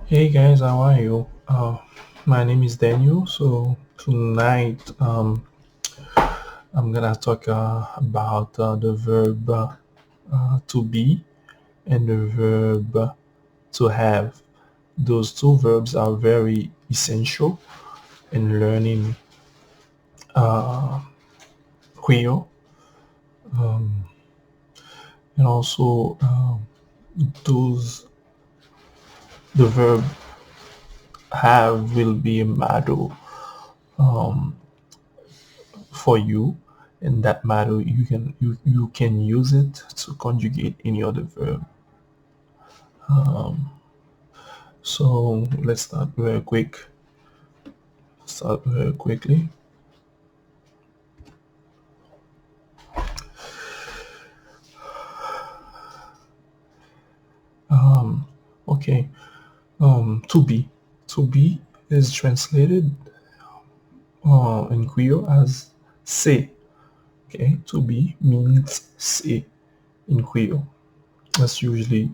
Hey guys, how are you? My name is Daniel. So tonight, I'm gonna talk about the verb to be and the verb to have. Those two verbs are very essential in learning Creole, and also those the verb have will be a model for you, and that matter you can use it to conjugate any other verb. So let's start very quickly. Okay. To be is translated in Creole as say. Okay, to be means say in Creole. That's usually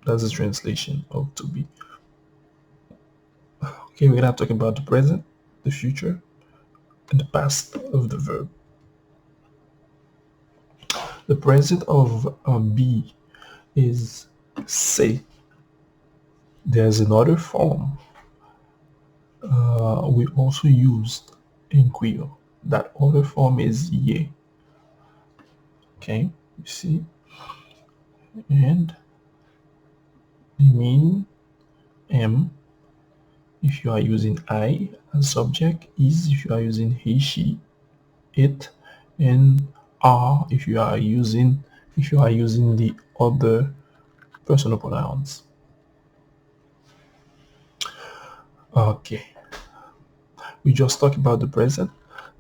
that's the translation of to be. Okay, we're gonna talk about the present, the future, and the past of the verb. The present of be is say. There's another form we also used in Creole. That other form is ye. Okay, you see, and you mean am if you are using I as subject, is if you are using he, she, it, and are if you are using the other personal pronouns. Okay, we just talked about the present.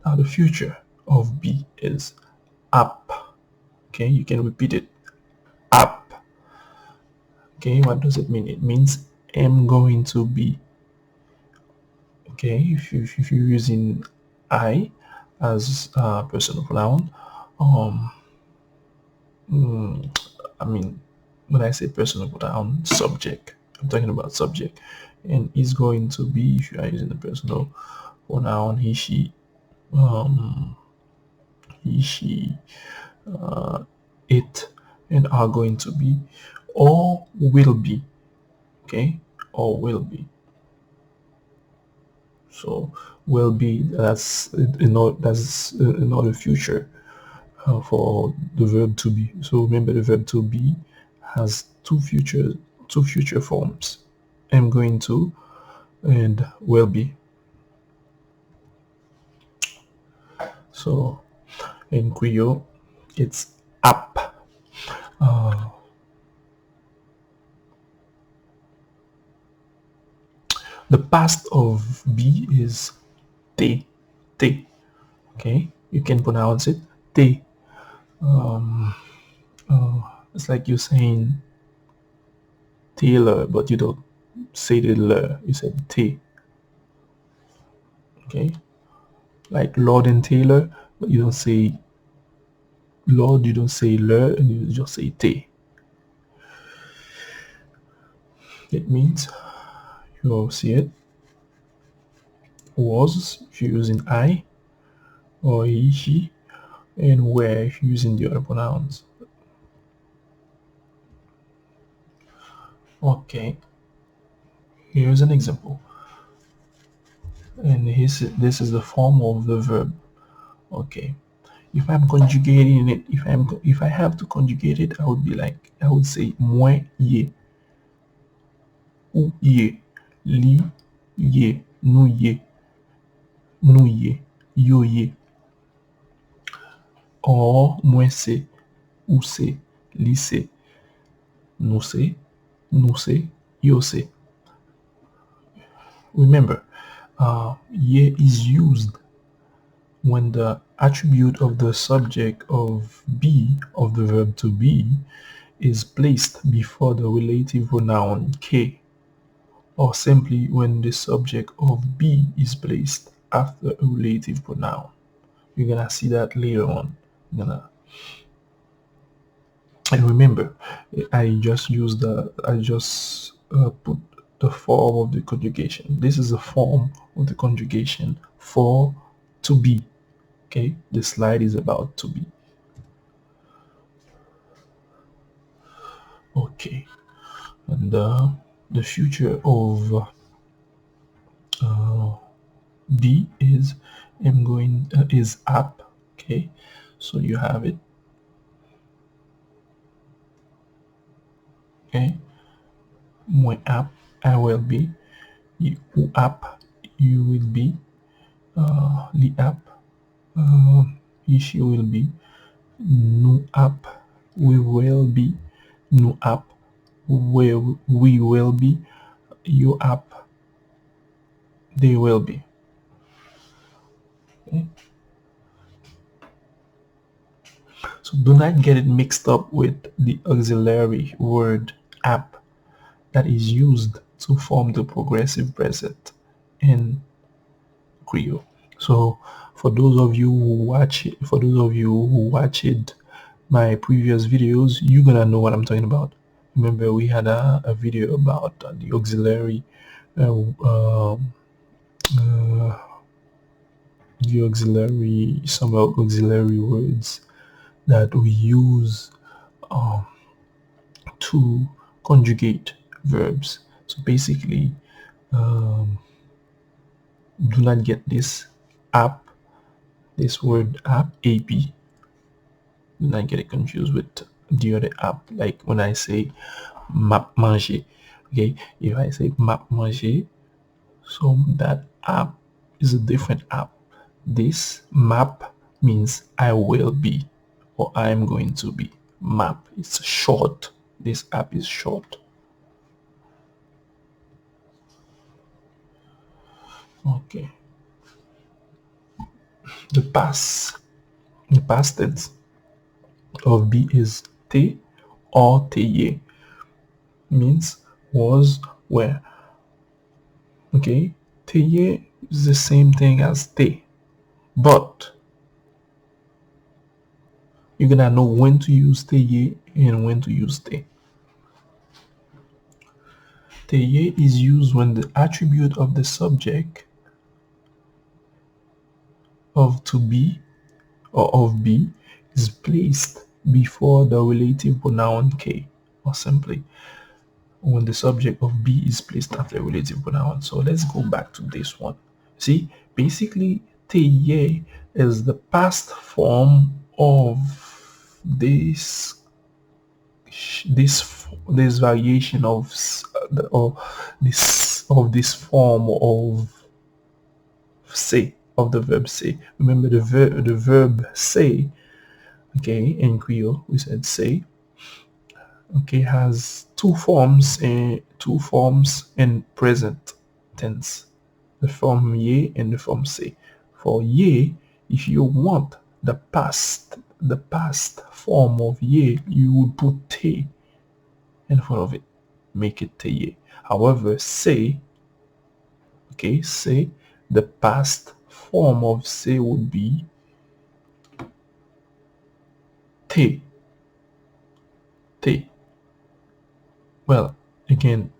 Now the future of be is up. Okay, you can repeat it. Up. Okay, what does it mean? It means am going to be. Okay, if you're using I as a personal pronoun, um, I mean, when I say personal pronoun, subject, I'm talking about subject, and is going to be if you are using a personal pronoun, he, she, it, and are going to be, or will be. Okay, or will be. So will be that's another future for the verb to be. So remember the verb to be has two future forms. Am going to and will be. So in Creole it's up. The past of be is te. Te. Okay? You can pronounce it te. It's like you're saying Taylor, but you don't say the le. You said te. Okay? Like Lord and Taylor, but you don't say Lord, you don't say le, and you just say te. It means you see it was if you're using I or he, she, and where if you're using the other pronouns. Okay, here's an example, and this is the form of the verb. Okay, if I'm conjugating it, if I have to conjugate it, I would say moi ye, ou ye, li ye, nou ye, yo ye, or moi c'est, ou c'est, li c'est, nous c'est, yo c'est. Remember, ye is used when the attribute of the subject of be of the verb to be is placed before the relative pronoun k, or simply when the subject of be is placed after a relative pronoun. You're gonna see that later on. And remember, I just put the form of the conjugation. This is a form of the conjugation for to be. Okay, the slide is about to be. Okay, and the future of B is is app. Okay, so you have it. Okay, my app I will be. You app you will be. The app she will be. New app we will be. New app where we will be. Your app they will be. Okay? So do not get it mixed up with the auxiliary word app that is used to form the progressive present in Creole. So for those of you who watched my previous videos, you're gonna know what I'm talking about. Remember, we had a video about the auxiliary, uh, um, uh, some auxiliary words that we use um, to conjugate verbs. So basically, um, do not get this word app, do not get it confused with the other app. Like when I say map manger, okay, if I say map manger, so that app is a different app. This map means I will be or I am going to be. Map is short. This app is short. Okay. The past the past tense of be is te or teye, means was, where. Okay, teye is the same thing as te, but you're gonna know when to use teye and when to use te. Teye is used when the attribute of the subject of to be or of be is placed before the relative pronoun k, or simply when the subject of be is placed after a relative pronoun. So let's go back to this one. See, basically, teye is the past form of this this variation of or this form of say, of the verb say. Remember the verb say, okay, in Creole we said say, okay, has two forms in present tense, the form ye and the form say. For ye, if you want the past form of ye, you would put te in front of it, make it te. However, say, okay, say, the past form of say would be te, te. Well, again,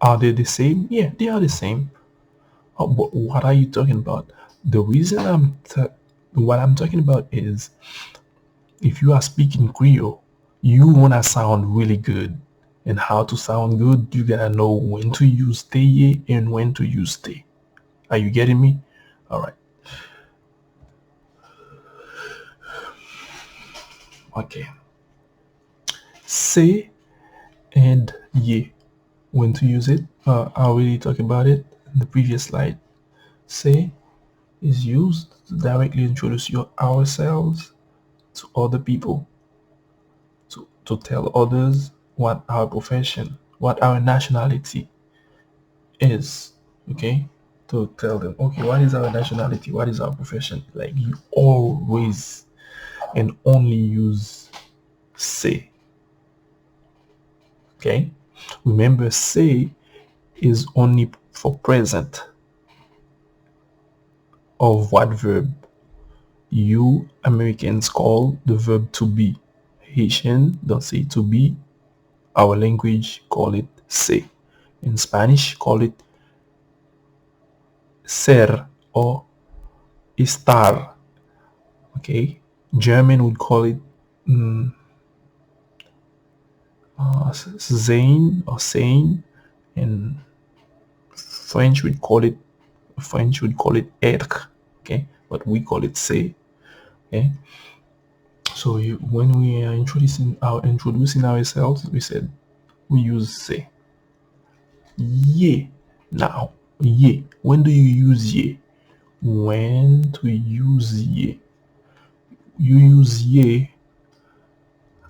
are they the same? Yeah, they are the same. But what are you talking about? The reason what I'm talking about is, if you are speaking Creole, you wanna sound really good. And how to sound good, you gotta know when to use te and when to use te. Are you getting me? All right. Okay. Say and ye. When to use it? I already talked about it in the previous slide. Say is used to directly introduce ourselves to other people, to tell others what our profession, what our nationality is. Okay, to tell them, okay, what is our nationality, what is our profession. Like, you always and only use say. Okay, remember, say is only for present of what verb? You Americans call the verb to be. Haitian don't say to be our language call it se. In Spanish, call it ser or estar. Okay, German would call it sein or sein, and French would call it être. Okay, but we call it se. Okay, so when we are introducing ourselves, we said we use se. Ye. Now, ye. When do you use ye? When to use ye? You use ye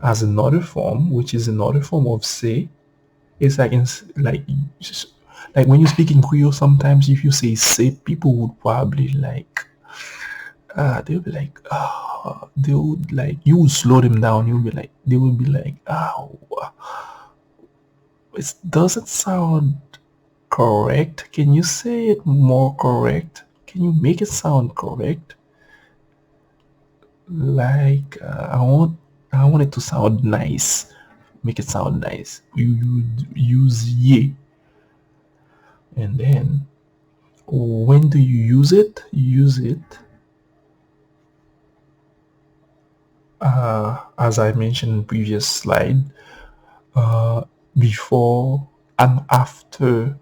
as another form, which is another form of say. It's like like when you speak in Creole, sometimes if you say, people would probably they'll be like, they would like, you would slow them down. You'll be like, they would be like, oh, it doesn't sound correct. Can you say it more correct? Can you make it sound correct? Like I want it to sound nice. Make it sound nice. You use ye, and then when do you use it? You use it as I mentioned in previous slide, before and after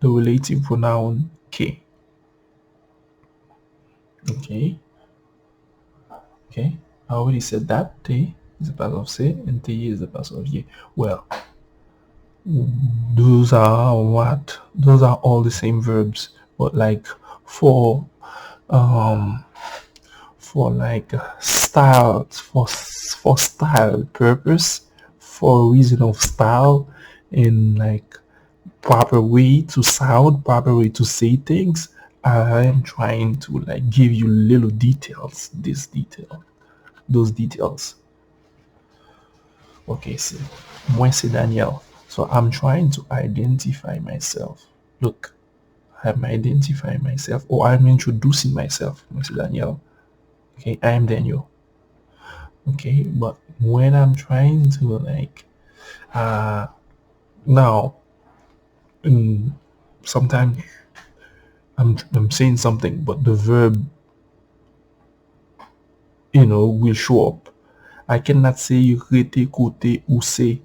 the relative pronoun ke. Okay, okay. I already said that te is the past of se and te is the past of ye. Well, those are what? Those are all the same verbs, but like for um like style, for style purpose, for a reason of style, and like proper way to sound, proper way to say things, I am trying to like give you little details, those details. Okay, see, moi c'est Daniel, so I'm trying to identify myself. Look, I'm identifying myself, or I'm introducing myself. Moi c'est Daniel. Okay, I am Daniel. Okay, but when I'm trying to like now, sometimes I'm saying something, but the verb, will show up. I cannot say rete kote ou se.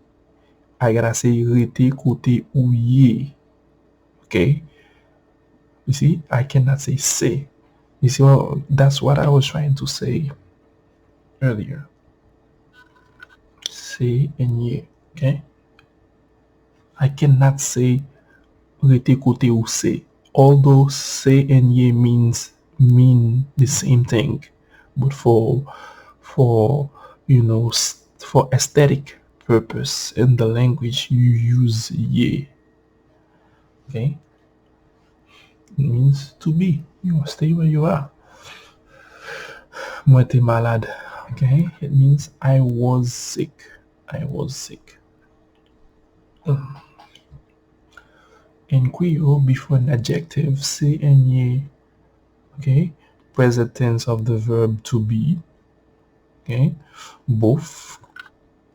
I gotta say rete kote ou ye. Okay, you see, I cannot say se. You see, well, that's what I was trying to say earlier. Se and ye. Okay, I cannot say rete kote ou se. Although se and ye mean the same thing, but for for aesthetic purpose in the language you use ye. Okay, it means to be. You must stay where you are. Moi t'es malade. Okay, it means I was sick. I was sick. In Creole, before an adjective, se and ye. Okay, present tense of the verb to be. Okay, both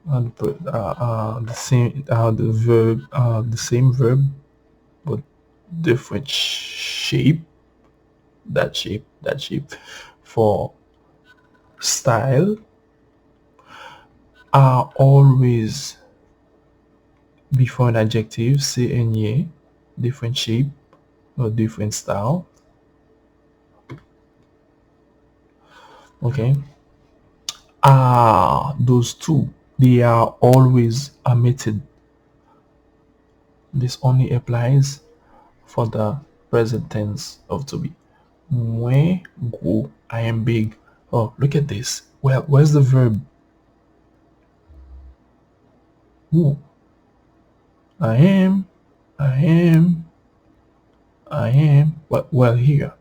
the same, the same verb, but different shape. That shape for style are always before an adjective, say and ye, different shape or different style. Okay, those two, they are always omitted. This only applies for the present tense of to be. Moi gros, I am big. Oh, look at this. Well, where's the verb? Who? I am, I am, I am. Well, here.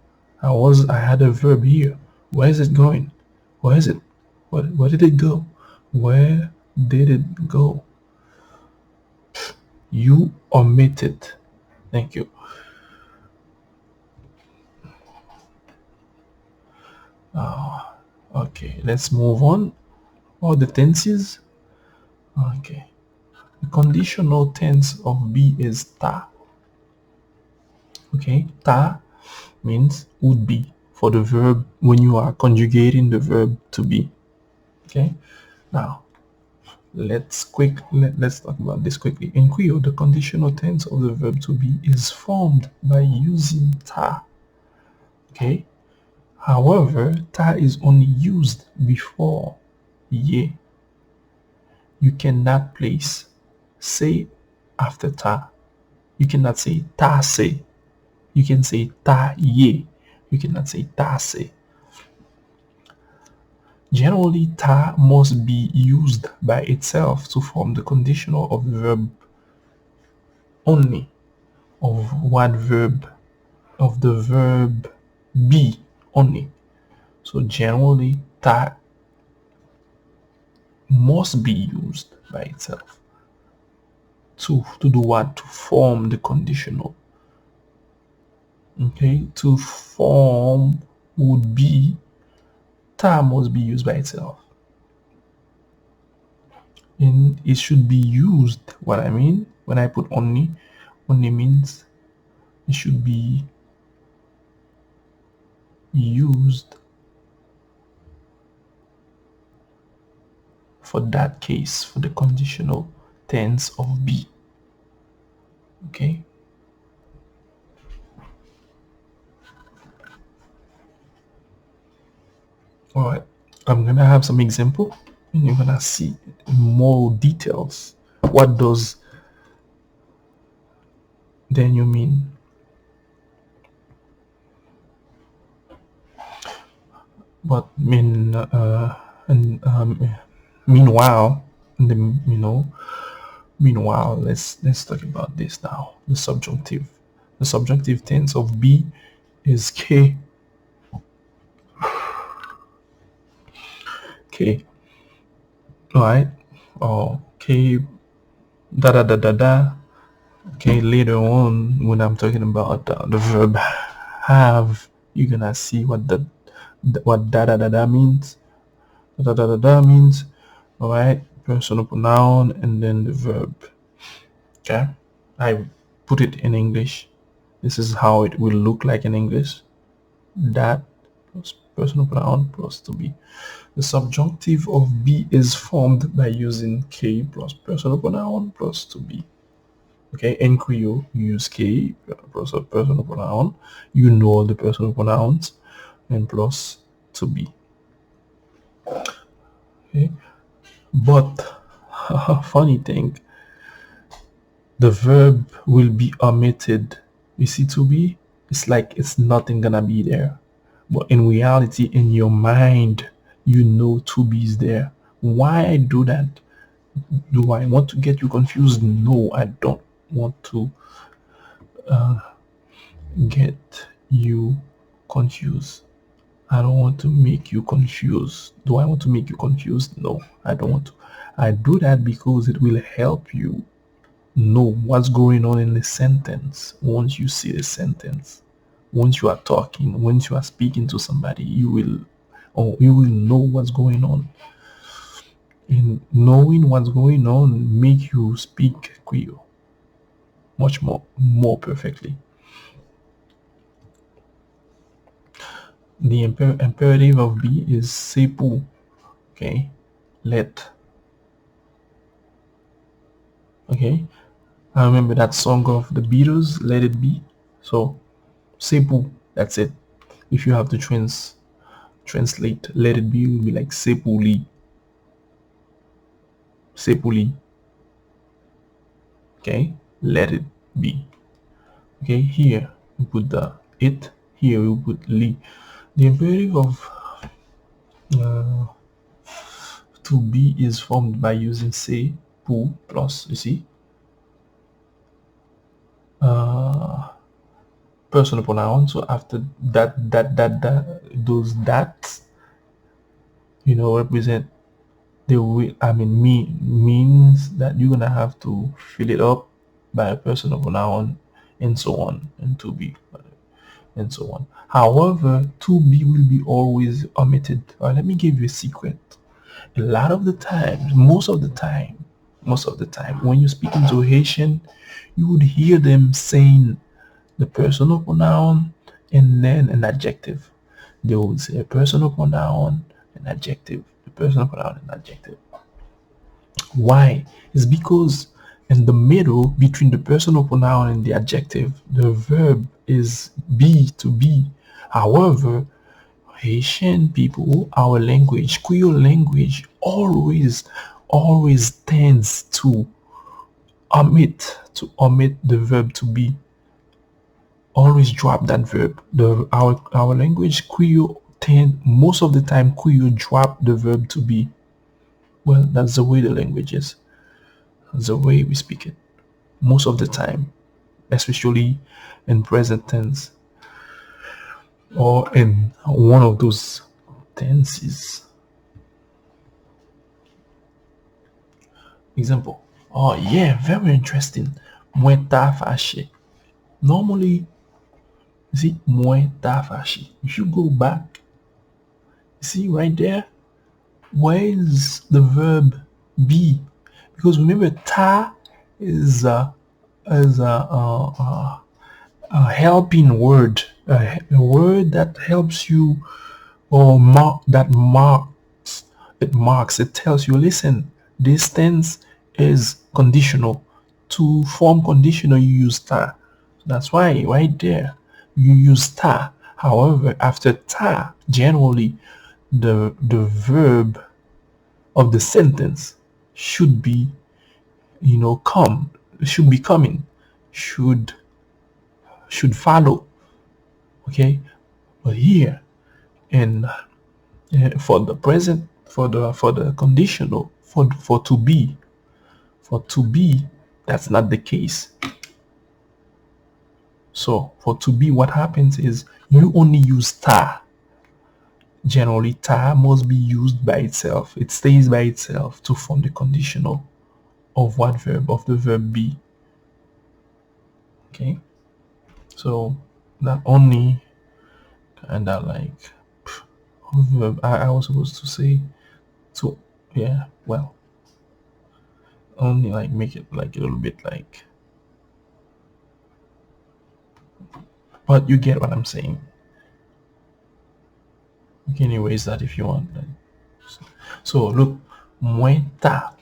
I had a verb here. Where is it going? Where is it? Where did it go? Where did it go? You omitted. Thank you. Okay, let's move on. All the tenses. Okay. conditional tense of be is ta. Okay, ta means would be for the verb when you are conjugating the verb to be. Okay, now let's talk about this quickly. In Creole, the conditional tense of the verb to be is formed by using ta. Okay, however, ta is only used before ye. You cannot place say after ta. You cannot say ta say. You can say ta ye. You cannot say ta say. Generally, ta must be used by itself to form the conditional of the verb only. Of what verb? Of the verb be only. So generally, ta must be used by itself to do what? To form the conditional. Okay, to form would be ta must be used by itself. And it should be used. What I mean when I put only means it should be used for that case, for the conditional tense of be. Okay. All right. I'm gonna have some example, and you're gonna see more details. What does then you mean? But and meanwhile, the meanwhile, let's talk about this now. The subjunctive. The subjunctive tense of be is k. K. Right? Or k da da da da da. Okay, later on when I'm talking about the verb have, you're gonna see what what da da da da means. Da da da da means, all right, personal pronoun and then the verb. Okay, I put it in English. This is how it will look like in English. That plus personal pronoun plus to be. The subjunctive of be is formed by using k plus personal pronoun plus to be. Okay, in Creole, you use k plus a personal pronoun. You know all the personal pronouns and plus to be. Okay, but funny thing, the verb will be omitted. You see, to be, it's like it's nothing gonna be there. But in reality, in your mind, you know to be is there. Why I do that? Do I want to get you confused? No, I don't want to get you confused. I don't want to make you confused. Do I want to make you confused? No, I don't want to. I do that because it will help you know what's going on in the sentence. Once you see the sentence, once you are talking, once you are speaking to somebody, you will know what's going on. And knowing what's going on make you speak Creole much more perfectly. The imperative of be is c'est pour. Okay, let. Okay, I remember that song of the Beatles, Let It Be. So c'est pour, that's it. If you have to translate let it be, it will be like c'est pour lui. C'est pour lui. Okay, let it be. Okay, here we put the it, here we put li. The imperative of to be is formed by using c'est pour plus, you see, personal pronoun. So after that, those that, represent the will. I mean, means that you're gonna have to fill it up by a personal pronoun, and so on, and to be, and so on. However, to be will be always omitted. Let me give you a secret. A lot of the time, most of the time, most of the time. When you speak into Haitian, you would hear them saying the personal pronoun and then an adjective. They would say a personal pronoun, an adjective, the personal pronoun, and adjective. Why? It's because in the middle between the personal pronoun and the adjective, the verb is be, to be. However, Haitian people, our language, Creole language, always tends to omit the verb to be. Always drop that verb. Our language, Creole, tend most of the time Creole drop the verb to be. Well, that's the way the language is. That's the way we speak it most of the time, especially in present tense or in one of those tenses. Example. Oh yeah, very interesting. Mwen ta fâché. Normally, you see, mwen ta fâché. If you go back, see right there, where is the verb be? Because remember, ta is a helping word, a word that helps you, or it tells you, listen, this tense is conditional. To form conditional, you use ta. That's why right there you use ta. However, after ta, generally the verb of the sentence should be, come, should be coming, should follow. Okay, but here, and for the present, for the conditional, for to be, that's not the case. So for to be, what happens is you only use ta. Generally, ta must be used by itself. It stays by itself to form the conditional of what verb? Of the verb be. Okay, so not only kind of like verb, I was supposed to say to, yeah, well, only like make it like a little bit like, but you get what I'm saying. You can erase that if you want. So look, muenta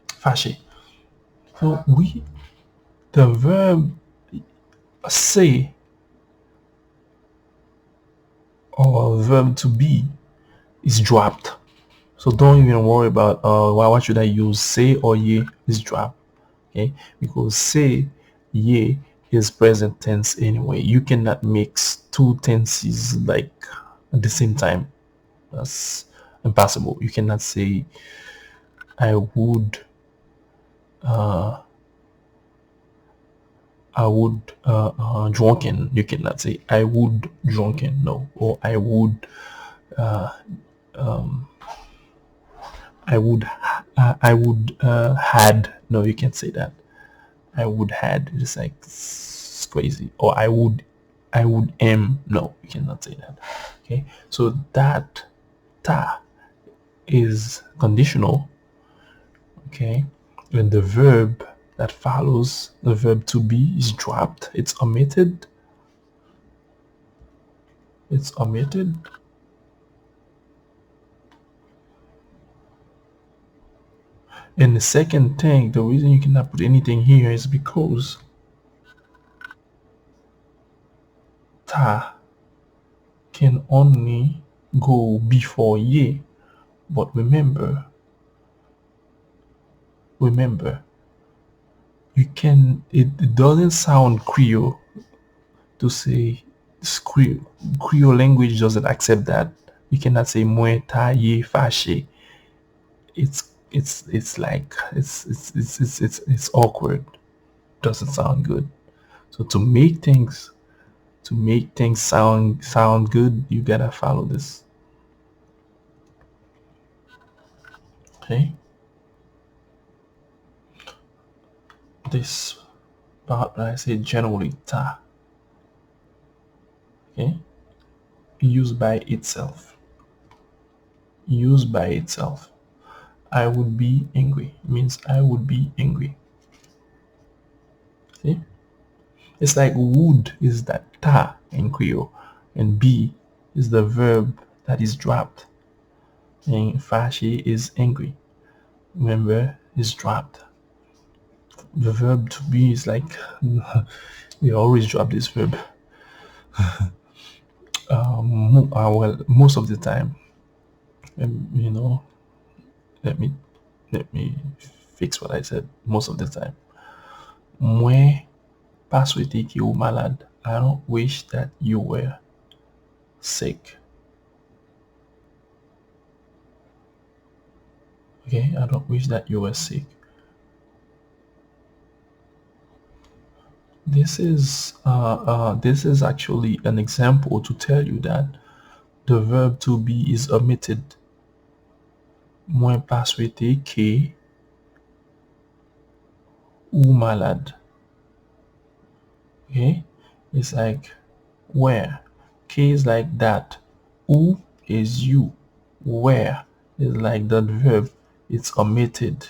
fâché. So the verb say, or verb to be, is dropped. So don't even worry about what should I use, say or ye, is dropped. Okay, because say, ye is present tense anyway. You cannot mix two tenses like at the same time. That's impossible. You cannot say I would drunken. You cannot say I would drunken, no. Or I would had, no, you can't say that. I would had, it's like it's crazy. Or I would am, no, you cannot say that. Okay, so that ta is conditional. Okay, when the verb that follows the verb to be is dropped, it's omitted. And the second thing, the reason you cannot put anything here is because ta can only go before ye. But remember, it doesn't sound Creole to say Creole language doesn't accept that. You cannot say mwen ta ye fâché. It's like it's awkward. Doesn't sound good. So to make things sound good, you gotta follow this. Okay, this part I say generally ta. Okay, used by itself. I would be angry. It means I would be angry. See? It's like would is that ta in Creole, and be is the verb that is dropped. And fashi is angry. Remember, is dropped. The verb to be is like we always drop this verb. Well, most of the time, you know, let me let me fix what I said. Most of the time, moi pas souhaité que you malade. I don't wish that you were sick. Okay, I don't wish that you were sick. This is actually an example to tell you that the verb to be is omitted. Moi pas souhaité que ou malade. Okay, it's like where. K is like that. Who is you. Where is like that verb. It's omitted.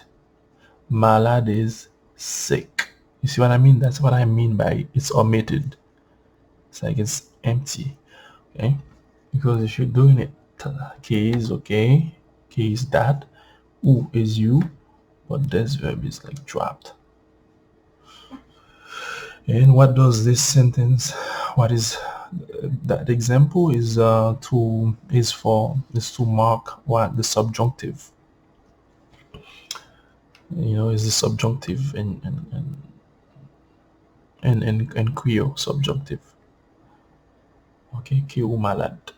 Malade is sick. You see what I mean? That's what I mean by it's omitted. It's like it's empty. Okay? Because if you're doing it, K is okay. K is that. Who is you. But this verb is like dropped. And what does this sentence? What is that example is to mark what the subjunctive. Is the subjunctive and Creole subjunctive. Okay, que ou malade.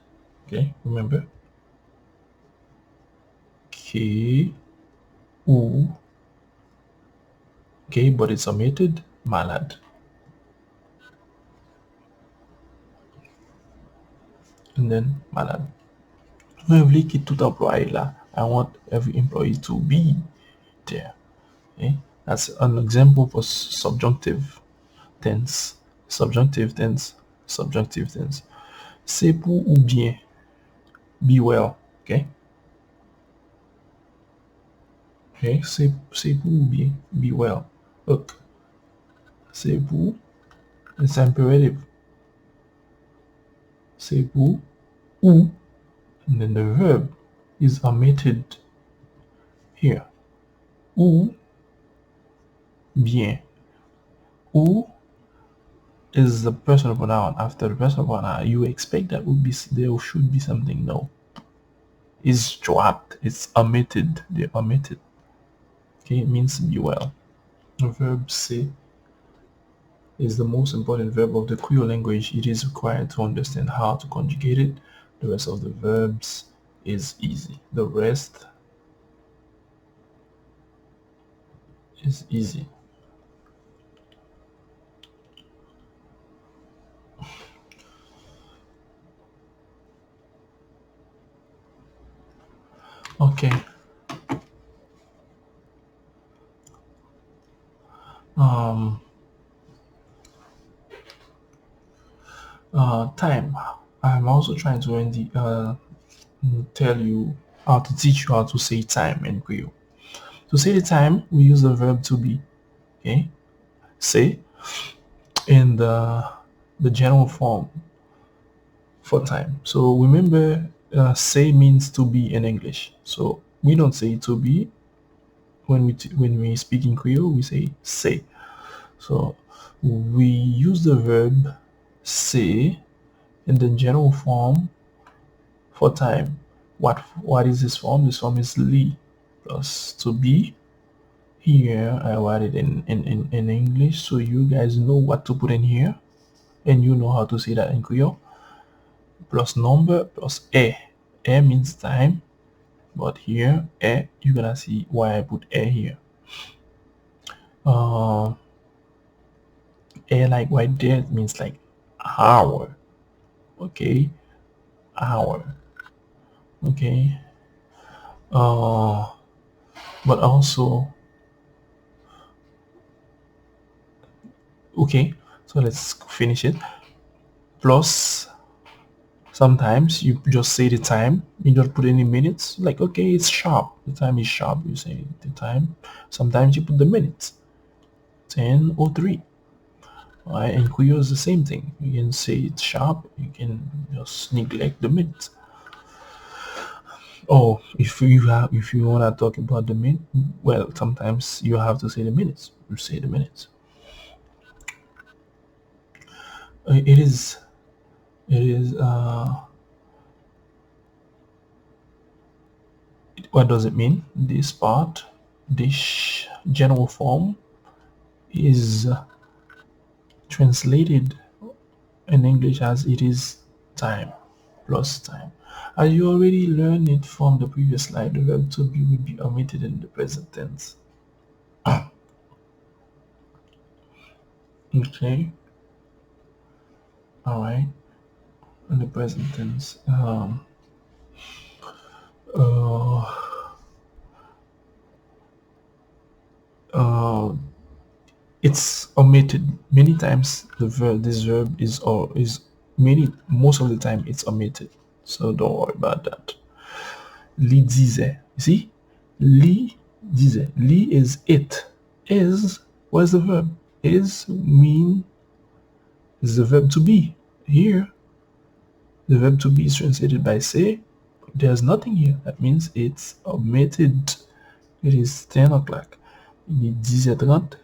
Okay, remember que ou. Okay, but it's omitted. Malade. And then malade. Mwen vle ki tout employé là. I want every employee to be there. Okay, that's an example for subjunctive tense. Subjunctive tense. Subjunctive tense. C'est pour ou bien. Be well. Okay. Okay. C'est pour ou bien. Be well. Look. C'est pour. It's imperative. C'est pour ou. And then the verb is omitted here. Ou bien. Ou is the personal pronoun. After the personal pronoun, you expect that there should be something. No. It's dropped. It's omitted. They omitted. Okay, it means be well. The verb say is the most important verb of the Creole language. It is required to understand how to conjugate it. The rest of the verbs is easy. The rest is easy. Okay. Time. I'm also trying to tell you how to teach you how to say time in Creole. To say the time, we use the verb to be. Okay, say in the general form for time. So remember, say means to be in English. So we don't say to be when we speak in Creole. We say. So we use the verb say in the general form for time. What is this form? This form is li plus to be. Here I write it in English so you guys know what to put in here and you know how to say that in Creole. Plus number plus a. A means time, but here a, you're gonna see why I put a here. A like right there means like hour. Okay, hour. Okay. But also okay. So let's finish it. Plus Sometimes you just say the time, you don't put any minutes. Like, okay, it's sharp. The time is sharp. You say the time. Sometimes you put the minutes. 10:03. Right? And Creole is the same thing. You can say it's sharp. You can just neglect the minutes. Oh, if you wanna talk about the minute, well, sometimes you have to say the minutes. You say the minutes. It is. It is. What does it mean? This part, this general form is translated in English as it is time plus time. As you already learned it from the previous slide, the verb to be will be omitted in the present tense. Okay, all right, in the present tense. Uh, uh, it's omitted many times. This verb is many most of the time it's omitted. So don't worry about that. Li disait. You see? Li disait. Li is it. Is what's the verb? Is mean is the verb to be. Here, the verb to be is translated by say. There's nothing here. That means it's omitted. It is 10 o'clock. Il est 10h30.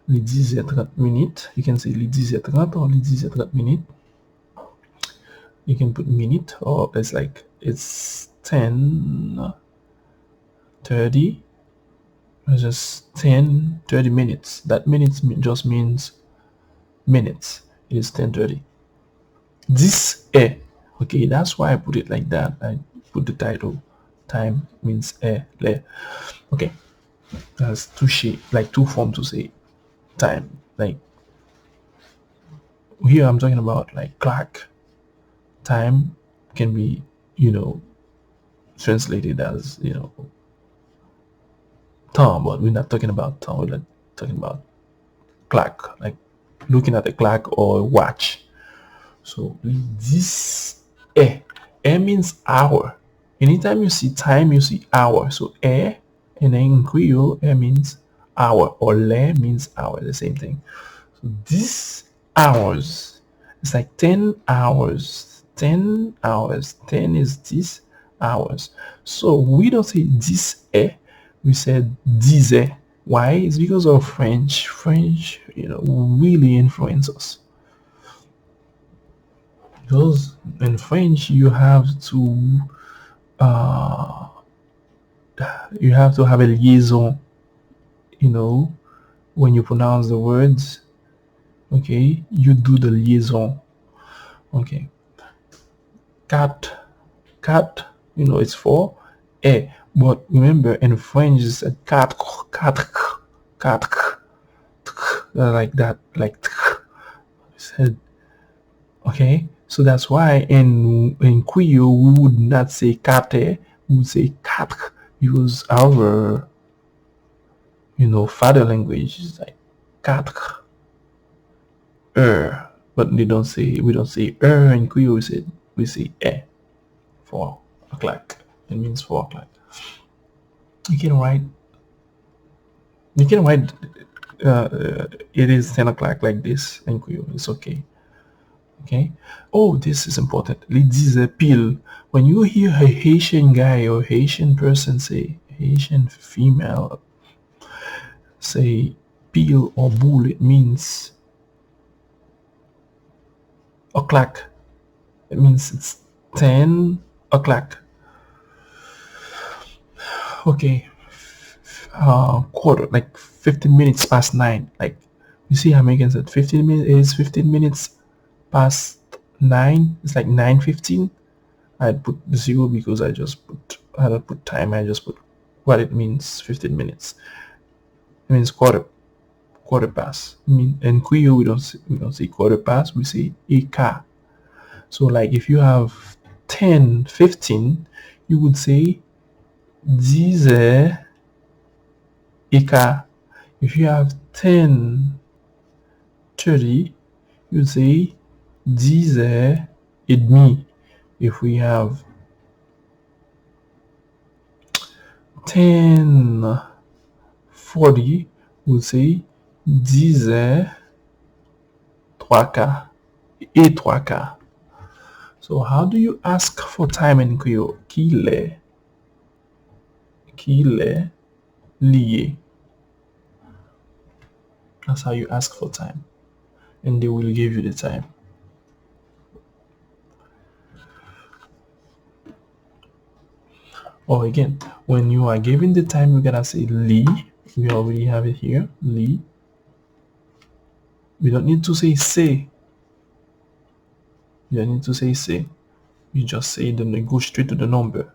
Les 10h30 minutes. You can say les 10h30 or les 10h30 minutes. You can put minute or it's like it's 10:30. It's just 10:30 minutes. That minutes just means minutes. It is 10:30. This okay, that's why I put it like that. I put the title. Time means le. Okay, that's like two forms to say time. Like here, I'm talking about like clock. Time can be, translated as time, but we're not talking about time. We're not talking about clock, like looking at a clock or a watch. So this means hour. Anytime you see time, you see hour. So and then in Creole, means hour, or le means hour, the same thing. So this hours, it's like 10 hours. 10 hours. 10 is this hours. So we don't say this we said dise. Why? It's because of French. French, really influence us. Because in French uh you have to have a liaison, when you pronounce the words. Okay, you do the liaison. Okay. Cat, it's for a. But remember, in French, it's a cat, like that, like said. Okay, so that's why in Creole we would not say cate, we would say cat, because our father language is like cat, but we don't say in Creole. We say eh. 4 o'clock. It means 4 o'clock. You can write. You can write. It is 10 o'clock like this in Creole. It's okay. Okay. Oh, this is important. Les disait pile. When you hear a Haitian guy or Haitian person say, Haitian female say pile or boule, it means o'clock. It means it's 10 o'clock. Okay. Quarter, like 15 minutes past 9. Like, you see how Megan said 15 minutes is 15 minutes past 9. It's like 9:15. I put 0 because I don't put time. I just put what it means. 15 minutes. It means quarter past. I mean, in Creole we don't say quarter past. We say eka. So like if you have 10:15, you would say 10 eka. If you have 10:30, you'd say 10 et demi. If we have 10:40, we'll say 10h03 et 3 quarts. So how do you ask for time in Creole? Qu'il est lié. That's how you ask for time. And they will give you the time. Or again, when you are giving the time, you're gonna say li. We already have it here. Li. We don't need to say say. You don't need to say say. You just say then you go straight to the number.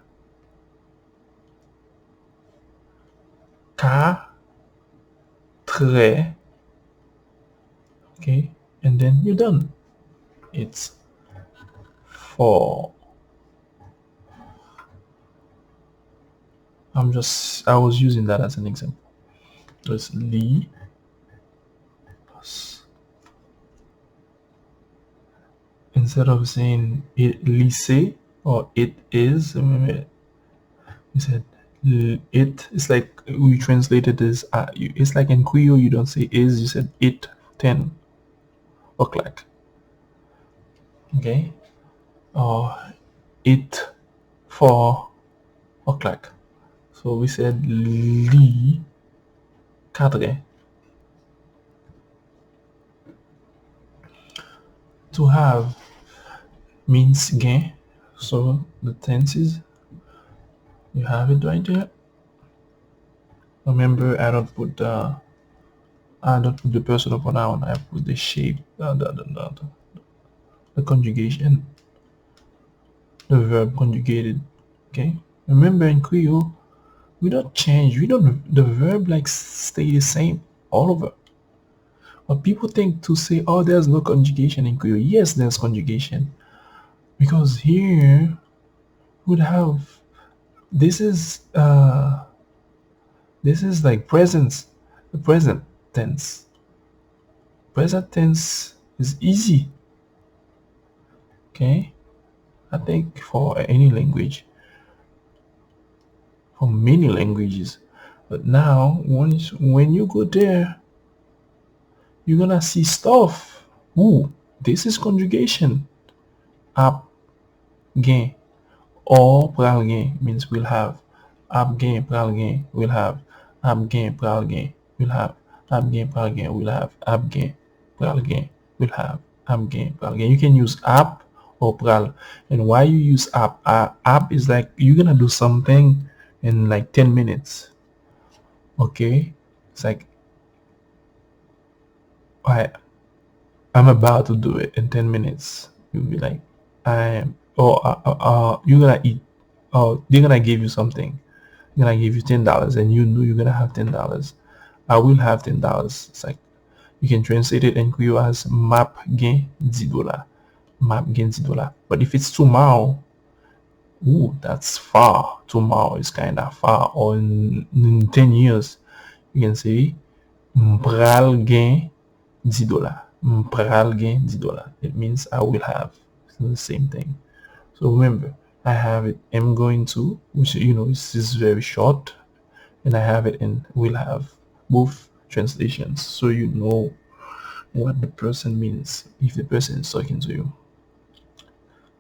Quatre. Okay. And then you're done. It's 4. I was using that as an example. It's li plus, instead of saying it lycée or it is, you said it. It's like we translated this. It's like in Creole you don't say is, you said it 10 o'clock. Okay, or it 4 o'clock. So we said li 4. To have means gain. So the tenses, you have it right there. Remember, I don't put the personal pronoun. I put the shape, the conjugation, the verb conjugated. Okay. Remember, in Creole, we don't change. We don't. The verb like stay the same all over. But people think to say, "Oh, there's no conjugation in Creole." Yes, there's conjugation because here would have this is like presence, the present tense. Present tense is easy. Okay, I think for any language, for many languages. But now, when you go there, you're gonna see stuff. Ooh, this is conjugation. Ap gain or pral gain means we'll have. Ap gain pral gain will have. Ap gain pral gain will have. Ap gain pral gain will have. Ap gain pral gain will have. Ap gain pral gain. You can use ap or pral. And why you use ap? Ap is like you're gonna do something in like 10 minutes. Okay, it's like I I'm about to do it in 10 minutes. You'll be like, I'm, or you're gonna eat, or they're gonna give you something. They're gonna give you $10, and you know you're gonna have $10. I will have $10. It's like you can translate it in Creole as map gain $10. Map gain $10. But if it's tomorrow, ooh, that's far. Tomorrow is kind of far. Or in 10 years, you can say Pral gain $10. Pral gain $10. It means I will have. It's the same thing. So remember, I have it am going to, which this is very short, and I have it in will have, both translations, so you know what the person means if the person is talking to you.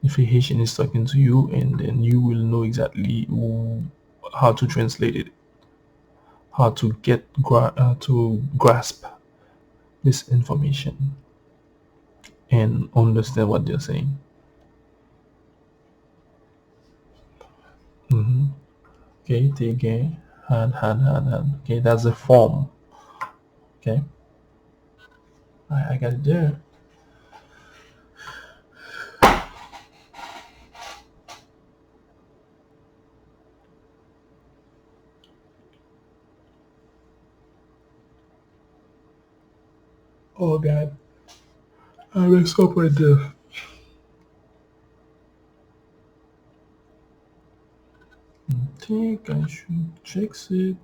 If a Haitian is talking to you, and then you will know exactly how to translate it, how to to grasp this information and understand what they're saying. Okay, take a hand. Okay, that's the form. Okay, I got it there. Oh God, I messed up right there. I think I should fix it.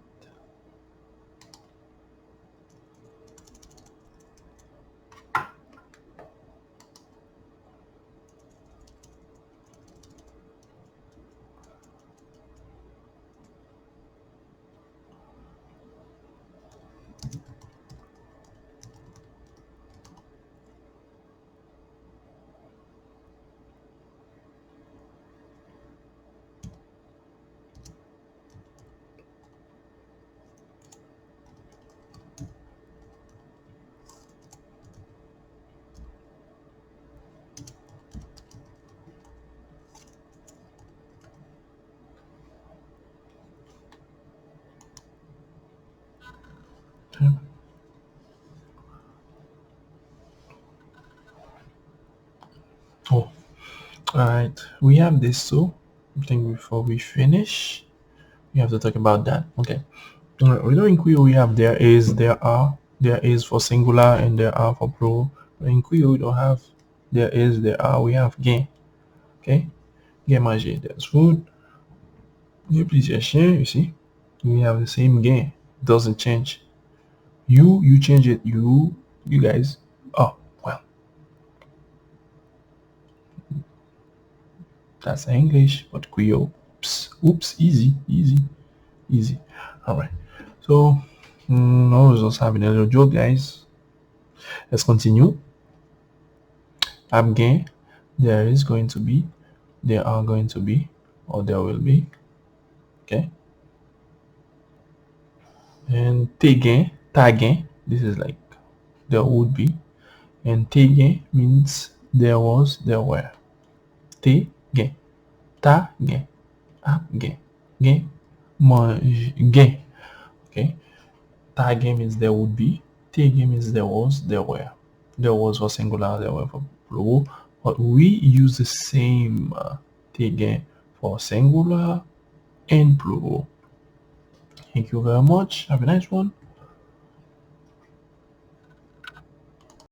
Okay. Oh, all right. We have this too. I think before we finish, we have to talk about that. Okay. We know in Creole we have there is, there is for singular and there are for plural. But in Creole we don't have there is, there are. We have gain. Okay. Gain manger. There's food. Il y a plusieurs chiens. You see, we have the same gain. Doesn't change. You change it. You guys. Oh well, that's English, but Creole. Oops. Easy. Easy. Easy. All right. So, I was just having a little joke, guys. Let's continue. I'm gay. There is going to be, there are going to be, or there will be. Okay. And tagain. This is like there would be. And tagain means there was, there were. Tagain, tagain, gain, gain, mange, gain. Okay. Tagain means there would be. Tagain means there was, there were. There was for singular, there were for plural. But we use the same tagain for singular and plural. Thank you very much. Have a nice one.